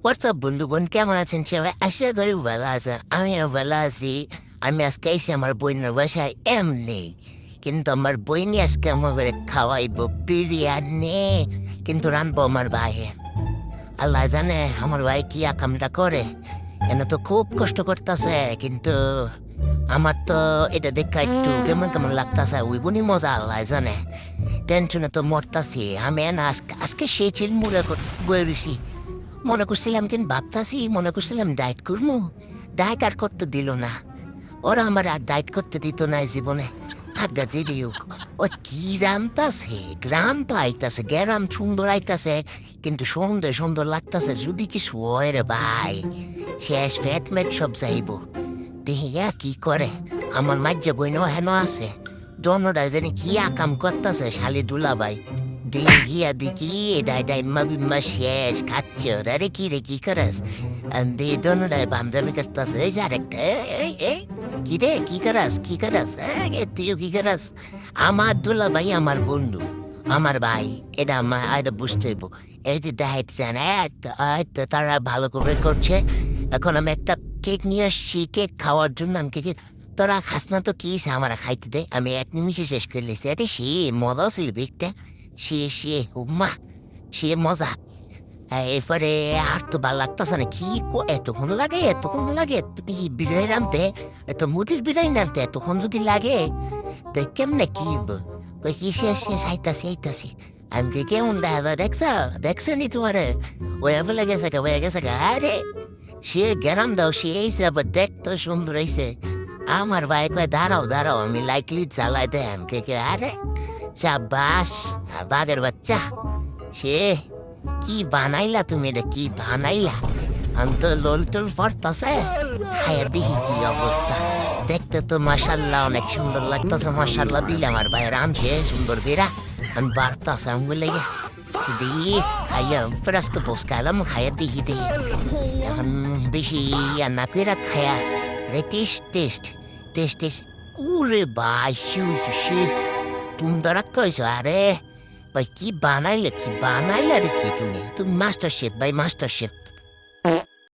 WhatsApp বন্ধুগণ, কেমন আছেন সবাই? আশা করি ভালো আছেন। আমিও ভালো আছি। আমি আজকে এসে আমার বোনের বাসায় এমনি, কিন্তু আমার বইনি আজকে আমাকে খাওয়াইব বিরিয়ানি, কিন্তু রানবো আমার ভাইয়ে। আল্লাহ জানে আমার ভাই কি আকামটা করে। এনে তো খুব কষ্ট করতেছে, কিন্তু আমার তো এটা দেখা একটু কেমন কেমন লাগতেছে। ওই বোনই মজা, আল্লাহ জানে। টেনশনে তো মরতাছি আমি। না আজকে সেই চিল মুড়ে বয়ে রয়েছি। মনে করছিলাম কিন্তু ভাবতাছি, মনে করছিলাম ডায়েট করবো। ডায়েট আর করতে দিল না ওরা, আমার আর ডায়েট করতে দিত না এই জীবনে। থাকা যে দিউক ও কি রামতাছে, গ্রাম তো আইতাছে, গ্রাম সুন্দর আইতাছে, কিন্তু সুন্দর সুন্দর লাগতাছে। যদি কিছু হয় রে ভাই, শেষ ফ্যাট ম্যাট সব যাইব। দেহিয়া কি করে আমার মাজ্জা বইন হেন আছে, দনরা জানি কি আকাম করতেছে শালি দুলা ভাই। গিয়া দেখি ডাই বিম্মা শেষ খাচ্ছ। আরে কি রে, কি করস? দি দনরাই বান্ধবী করতেছে। এই যে আরেকটা, কি রে, কি করস, কি করস? তুইও কি করস? আমার দুলা ভাই আমার বন্ধু, আমার ভাই। এটা এটা বুঝতে হইব। এই যে দেখাইতে তারা ভালো করে করছে। এখন আমি একটা কেক নিয়ে আসছি, কেক খাওয়ার জন্য। আমি কেক, তোরা খাস না তো কি আমার খাইতে দে, আমি এক নিমিষে শেষ করে লিখছি। এতে সে মজা ছিল কেকটা, সে উম্মা, সে মজা। এরপরে আর তো ভালো লাগতেছে না। কি এতক্ষণ লাগে তুমি বিরিয়ানি রানতে, এত মুদির বিরিয়ানি রানতে এতক্ষণ যদি লাগে, তো কেমনে কি কি শেষ আইতাছি। আমি কি কেমন দেখা দেখছো নি তোমার? ওই বলে গেছে আরে সে গেরাম দাও, সে এইসে আবার দেখতো সুন্দর হয়েছে। আমার ভাই কয় দাঁড়াও আমি লাইকলি চালাই দেয়। আমি কে আরে চাবাস বাঘের বাচ্চা, সে কি বানাইলা তুমি? এটা কি বানাইলা? আমি তো লোল টোল পড়তাছে। হায়া দেখি কি অবস্থা। দেখতে তো মাশাল্লাহ অনেক সুন্দর লাগতেছে। মাশাল্লাহ দিলে আমার ভাই রামছে সুন্দর বেড়া। আমি বাড়তাছে আমি বলে দেখি খাইয়া ফেরাস্ত পোস্ট খাইলাম, খাইয়া দেখি এখন বেশি রান্না করে খায়া রে টেস্ট। ওরে ভাই সে তুমি ধরা কইছো? আরে ভাই কি বানাইলে রে কি তুমি মাস্টার শেফ ভাই, মাস্টার শেফ।